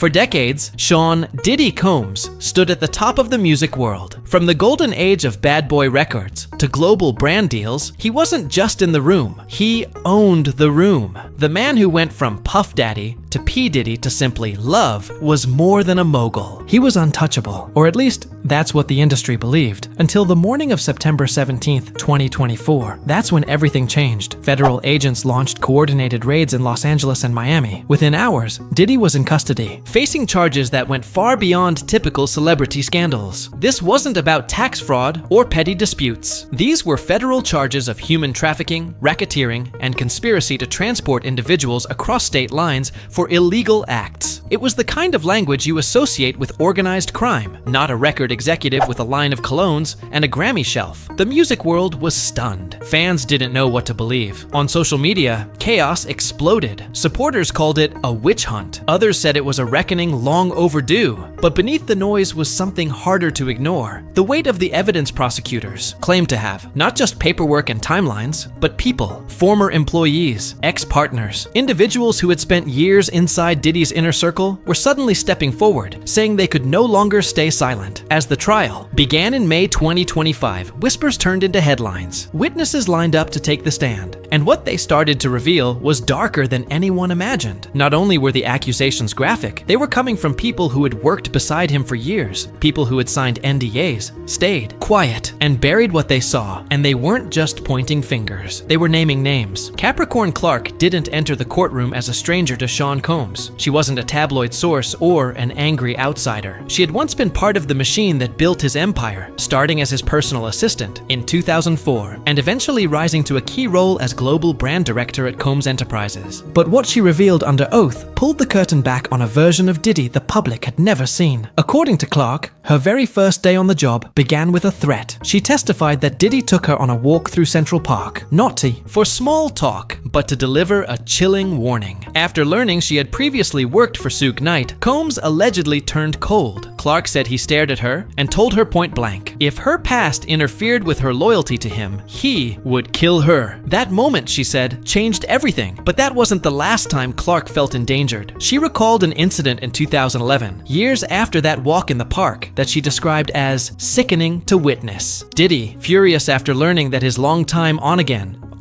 For decades, Sean "Diddy" Combs stood at the top of the music world. From the golden age of bad boy records to global brand deals, he wasn't just in the room, he owned the room. The man who went from Puff Daddy to P. Diddy to simply love was more than a mogul. He was untouchable, or at least that's what the industry believed, until the morning of September 17th, 2024. That's when everything changed. Federal agents launched coordinated raids in Los Angeles and Miami. Within hours, Diddy was in custody, facing charges that went far beyond typical celebrity scandals. This wasn't about tax fraud or petty disputes. These were federal charges of human trafficking, racketeering, and conspiracy to transport individuals across state lines for illegal acts. It was the kind of language you associate with organized crime, not a record executive with a line of colognes and a Grammy shelf. The music world was stunned. Fans didn't know what to believe. On social media, chaos exploded. Supporters called it a witch hunt. Others said it was a reckoning long overdue. But beneath the noise was something harder to ignore. The weight of the evidence prosecutors claimed to have, not just paperwork and timelines, but people, former employees, ex-partners, individuals who had spent years inside Diddy's inner circle were suddenly stepping forward, saying they could no longer stay silent. As the trial began in May 2025, whispers turned into headlines. Witnesses lined up to take the stand, and what they started to reveal was darker than anyone imagined. Not only were the accusations graphic, they were coming from people who had worked beside him for years, people who had signed NDAs, stayed quiet, and buried what they saw. And they weren't just pointing fingers, they were naming names. Capricorn Clark didn't enter the courtroom as a stranger to Sean Combs. She wasn't a tabloid source or an angry outsider. She had once been part of the machine that built his empire, starting as his personal assistant in 2004, and eventually rising to a key role as global brand director at Combs Enterprises. But what she revealed under oath pulled the curtain back on a version of Diddy the public had never seen. According to Clark, her very first day on the job began with a threat. She testified that Diddy took her on a walk through Central Park, not for small talk, but to deliver a chilling warning. After learning she had previously worked for Suge Knight, Combs allegedly turned cold. Clark said he stared at her and told her point blank, if her past interfered with her loyalty to him, he would kill her. That moment, she said, changed everything. But that wasn't the last time Clark felt endangered. She recalled an incident in 2011, years after that walk in the park, that she described as sickening to witness. Diddy, furious after learning that his longtime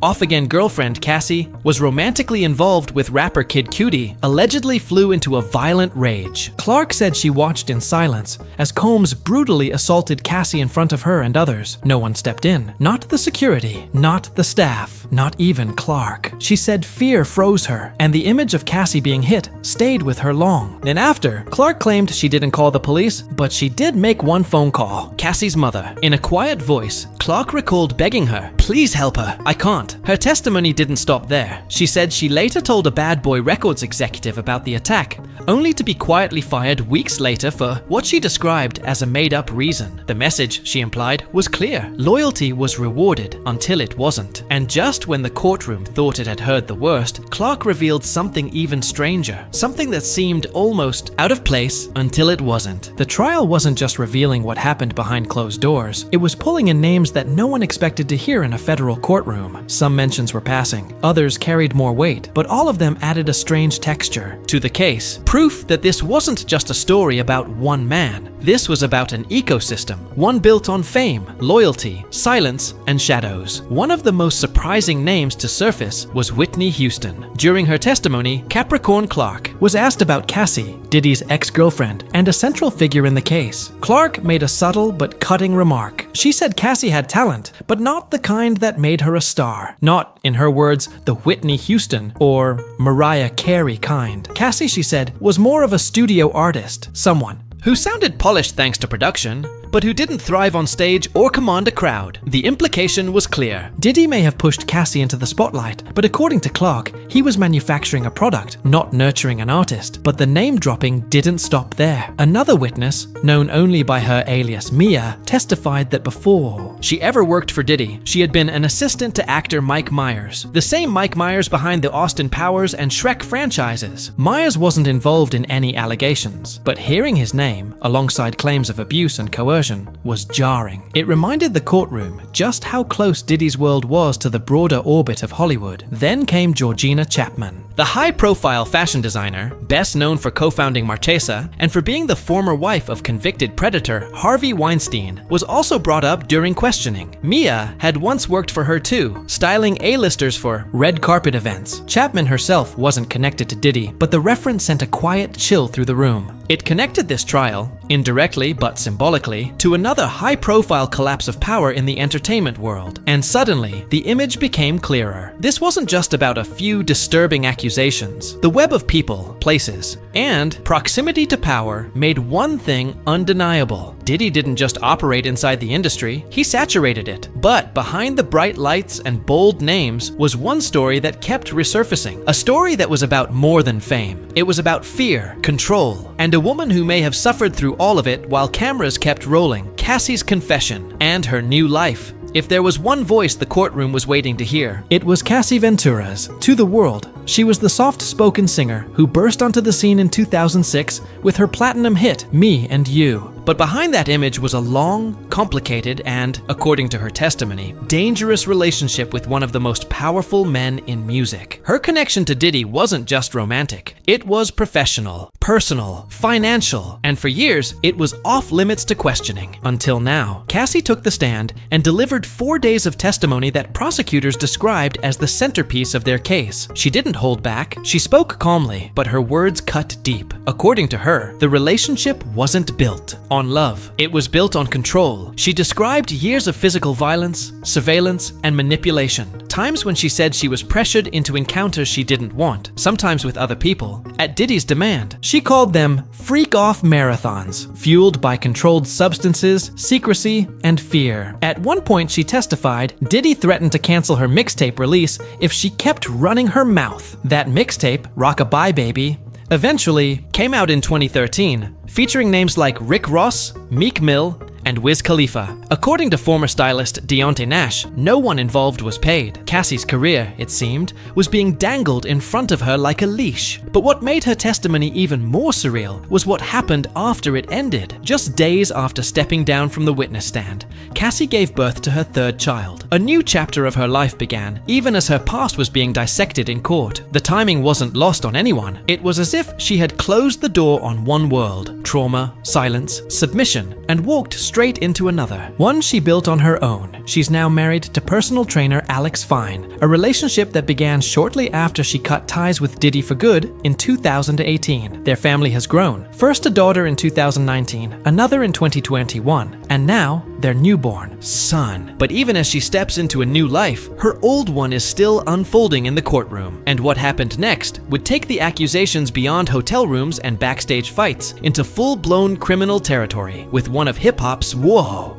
off-again girlfriend Cassie was romantically involved with rapper Kid Cudi, allegedly flew into a violent rage. Clark said she watched in silence as Combs brutally assaulted Cassie in front of her and others. No one stepped in. Not the security, not the staff, not even Clark. She said fear froze her, and the image of Cassie being hit stayed with her long. Then after, Clark claimed she didn't call the police, but she did make one phone call. Cassie's mother. In a quiet voice, Clark recalled begging her, "Please help her, I can't." Her testimony didn't stop there. She said she later told a Bad Boy Records executive about the attack, only to be quietly fired weeks later for what she described as a made-up reason. The message, she implied, was clear. Loyalty was rewarded until it wasn't. And just when the courtroom thought it had heard the worst, Clark revealed something even stranger, something that seemed almost out of place until it wasn't. The trial wasn't just revealing what happened behind closed doors, it was pulling in names that no one expected to hear in a federal courtroom. Some mentions were passing, others carried more weight, but all of them added a strange texture to the case. Proof that this wasn't just a story about one man. This was about an ecosystem, one built on fame, loyalty, silence, and shadows. One of the most surprising names to surface was Whitney Houston. During her testimony, Capricorn Clark was asked about Cassie, Diddy's ex-girlfriend, and a central figure in the case. Clark made a subtle but cutting remark. She said Cassie had talent, but not the kind that made her a star. Not, in her words, the Whitney Houston or Mariah Carey kind. Cassie, she said, was more of a studio artist, someone who sounded polished thanks to production, but who didn't thrive on stage or command a crowd. The implication was clear. Diddy may have pushed Cassie into the spotlight, but according to Clark, he was manufacturing a product, not nurturing an artist. But the name-dropping didn't stop there. Another witness, known only by her alias Mia, testified that before she ever worked for Diddy, she had been an assistant to actor Mike Myers, the same Mike Myers behind the Austin Powers and Shrek franchises. Myers wasn't involved in any allegations, but hearing his name, alongside claims of abuse and coercion, was jarring. It reminded the courtroom just how close Diddy's world was to the broader orbit of Hollywood. Then came Georgina Chapman, The high-profile fashion designer, best known for co-founding Marchesa and for being the former wife of convicted predator Harvey Weinstein, was also brought up during questioning. Mia had once worked for her too, styling A-listers for red carpet events. Chapman herself wasn't connected to Diddy, but the reference sent a quiet chill through the room. It connected this trial, indirectly but symbolically, to another high-profile collapse of power in the entertainment world. And suddenly, the image became clearer. This wasn't just about a few disturbing accusations. The web of people, places, and proximity to power made one thing undeniable. Diddy didn't just operate inside the industry, he saturated it. But behind the bright lights and bold names was one story that kept resurfacing. A story that was about more than fame. It was about fear, control, and a woman who may have suffered through all of it while cameras kept rolling. Cassie's confession and her new life. If there was one voice the courtroom was waiting to hear, it was Cassie Ventura's. To the world, she was the soft-spoken singer who burst onto the scene in 2006 with her platinum hit, Me and You. But behind that image was a long, complicated, and, according to her testimony, dangerous relationship with one of the most powerful men in music. Her connection to Diddy wasn't just romantic. It was professional, personal, financial, and for years, it was off-limits to questioning. Until now, Cassie took the stand and delivered 4 days of testimony that prosecutors described as the centerpiece of their case. She didn't hold back. She spoke calmly, but her words cut deep. According to her, the relationship wasn't built on love. It was built on control. She described years of physical violence, surveillance, and manipulation. Times when she said she was pressured into encounters she didn't want, sometimes with other people, at Diddy's demand. She called them freak-off marathons, fueled by controlled substances, secrecy, and fear. At one point, she testified Diddy threatened to cancel her mixtape release if she kept running her mouth. That mixtape, Rock-a-Bye Baby, eventually came out in 2013, featuring names like Rick Ross, Meek Mill, and Wiz Khalifa. According to former stylist Deontay Nash, no one involved was paid. Cassie's career, it seemed, was being dangled in front of her like a leash. But what made her testimony even more surreal was what happened after it ended. Just days after stepping down from the witness stand, Cassie gave birth to her third child. A new chapter of her life began, even as her past was being dissected in court. The timing wasn't lost on anyone. It was as if she had closed the door on one world, trauma, silence, submission, and walked straight into another. One she built on her own. She's now married to personal trainer Alex Fine, a relationship that began shortly after she cut ties with Diddy for good in 2018. Their family has grown. First a daughter in 2019, another in 2021, and now their newborn son. But even as she steps into a new life, her old one is still unfolding in the courtroom. And what happened next would take the accusations beyond hotel rooms and backstage fights into full-blown criminal territory, with one of hip-hop's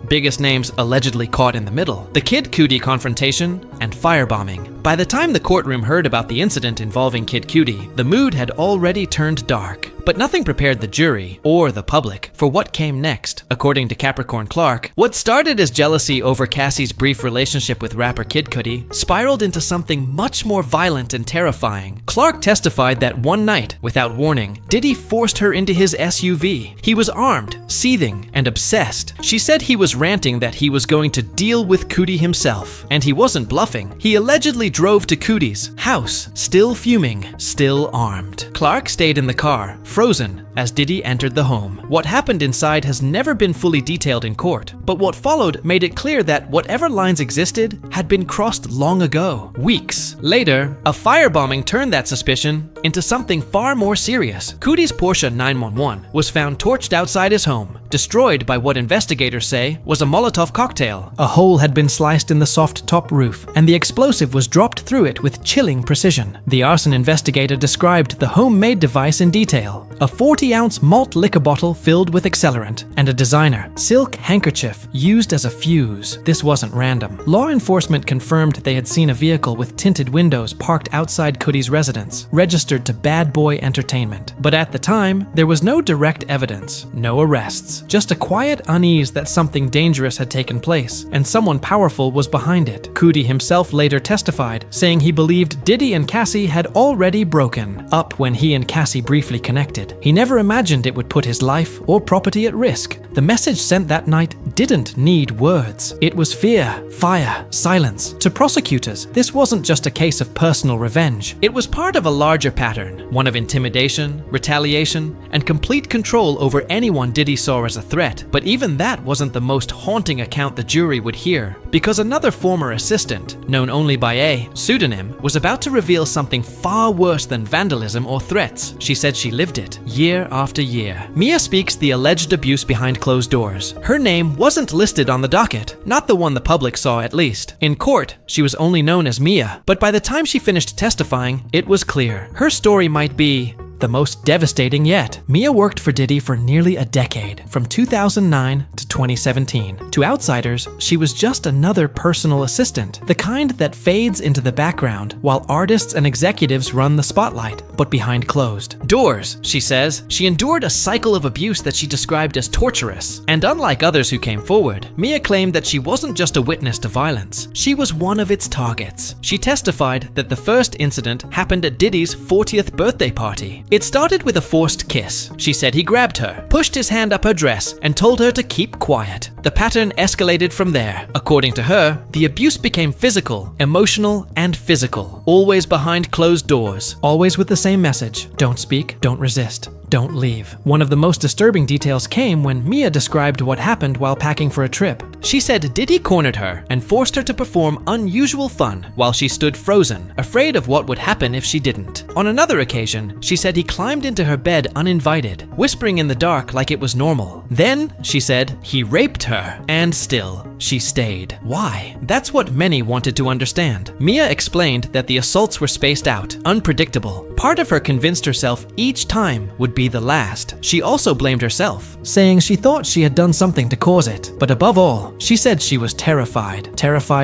biggest names allegedly caught in the middle: the Kid Cudi confrontation and firebombing. By the time the courtroom heard about the incident involving Kid Cudi, the mood had already turned dark. But nothing prepared the jury or the public for what came next. According to Capricorn Clark, what started as jealousy over Cassie's brief relationship with rapper Kid Cudi spiraled into something much more violent and terrifying. Clark testified that one night, without warning, Diddy forced her into his SUV. He was armed, seething, and obsessed. She said he was ranting that he was going to deal with Cudi himself. And he wasn't bluffing. He allegedly drove to Cudi's house, still fuming, still armed. Clark stayed in the car, frozen, as Diddy entered the home. What happened inside has never been fully detailed in court, but what followed made it clear that whatever lines existed had been crossed long ago. Weeks later, a firebombing turned that suspicion into something far more serious. Cudi's Porsche 911 was found torched outside his home, destroyed by what investigators say was a Molotov cocktail. A hole had been sliced in the soft top roof, and the explosive was dropped through it with chilling precision. The arson investigator described the homemade device in detail: a 40-ounce malt liquor bottle filled with accelerant, and a designer silk handkerchief used as a fuse. This wasn't random. Law enforcement confirmed they had seen a vehicle with tinted windows parked outside Cudi's residence, registered to Bad Boy Entertainment. But at the time, there was no direct evidence, no arrests, just a quiet unease that something dangerous had taken place, and someone powerful was behind it. Cudi himself later testified, saying he believed Diddy and Cassie had already broken up when he and Cassie briefly connected. He never never imagined it would put his life or property at risk. The message sent that night didn't need words. It was fear, fire, silence. To prosecutors, this wasn't just a case of personal revenge. It was part of a larger pattern, one of intimidation, retaliation, and complete control over anyone Diddy saw as a threat. But even that wasn't the most haunting account the jury would hear, because another former assistant, known only by a pseudonym, was about to reveal something far worse than vandalism or threats. She said she lived it, year after year. Mia speaks the alleged abuse behind closed doors. Her name wasn't listed on the docket, not the one the public saw at least. In court, she was only known as Mia, but by the time she finished testifying, it was clear. Her story might be the most devastating yet. Mia worked for Diddy for nearly a decade, from 2009 to 2017. To outsiders, she was just another personal assistant, the kind that fades into the background while artists and executives run the spotlight, but behind closed doors. She says she endured a cycle of abuse that she described as torturous. And unlike others who came forward, Mia claimed that she wasn't just a witness to violence, she was one of its targets. She testified that the first incident happened at Diddy's 40th birthday party. It started with a forced kiss. She said he grabbed her, pushed his hand up her dress, and told her to keep quiet. The pattern escalated from there. According to her, the abuse became physical, emotional, and physical. Always behind closed doors. Always with the same message: don't speak, don't resist, don't leave. One of the most disturbing details came when Mia described what happened while packing for a trip. She said Diddy cornered her and forced her to perform unusual fun while she stood frozen, afraid of what would happen if she didn't. On another occasion, she said he climbed into her bed uninvited, whispering in the dark like it was normal. Then, she said, he raped her, and still, she stayed. Why? That's what many wanted to understand. Mia explained that the assaults were spaced out, unpredictable. Part of her convinced herself each time would be the last. She also blamed herself, saying she thought she had done something to cause it. But above all, she said she was terrified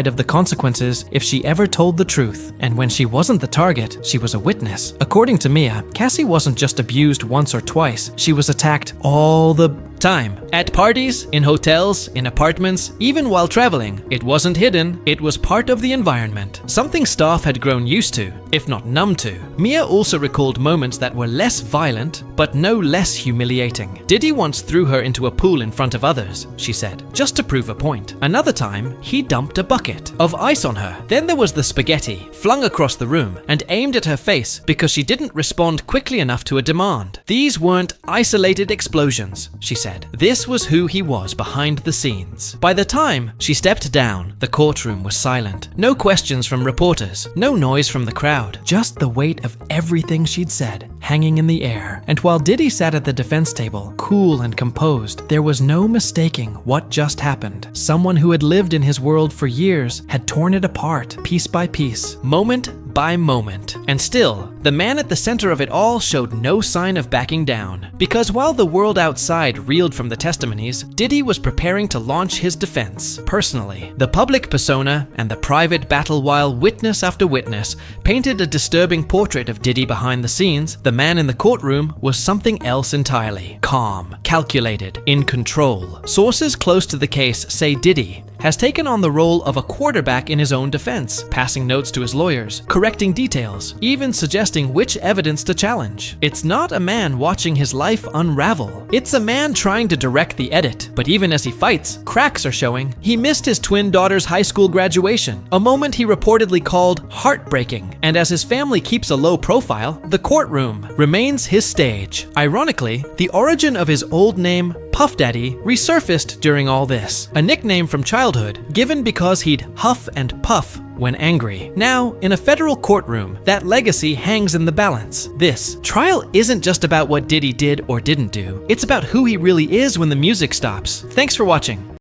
of the consequences if she ever told the truth. And when she wasn't the target, she was a witness. According to Mia, Cassie wasn't just abused once or twice, she was attacked all the time. At parties, in hotels, in apartments, even while traveling. It wasn't hidden, it was part of the environment. Something staff had grown used to, if not numb to. Mia also recalled moments that were less violent, but no less humiliating. Diddy once threw her into a pool in front of others, she said, just to prove a point. Another time, he dumped a bucket of ice on her. Then there was the spaghetti, flung across the room and aimed at her face because she didn't respond quickly enough to a demand. These weren't isolated explosions, she said. This was who he was behind the scenes. By the time she stepped down, the courtroom was silent. No questions from reporters, no noise from the crowd, just the weight of everything she'd said hanging in the air. And while Diddy sat at the defense table, cool and composed, there was no mistaking what just happened. Someone who had lived in his world for years had torn it apart, piece by piece, moment by moment. And still, the man at the center of it all showed no sign of backing down. Because while the world outside reeled from the testimonies, Diddy was preparing to launch his defense, personally. The public persona and the private battle while witness after witness painted a disturbing portrait of Diddy behind the scenes. The man in the courtroom was something else entirely. Calm, calculated, in control. Sources close to the case say Diddy has taken on the role of a quarterback in his own defense, passing notes to his lawyers, correcting details, even suggesting which evidence to challenge. It's not a man watching his life unravel. It's a man trying to direct the edit. But even as he fights, cracks are showing. He missed his twin daughter's high school graduation, a moment he reportedly called heartbreaking. And as his family keeps a low profile, the courtroom remains his stage. Ironically, the origin of his old name, Puff Daddy, resurfaced during all this, a nickname from childhood given because he'd huff and puff when angry. Now, in a federal courtroom, that legacy hangs in the balance. This trial isn't just about what Diddy did or didn't do, it's about who he really is when the music stops. Thanks for watching.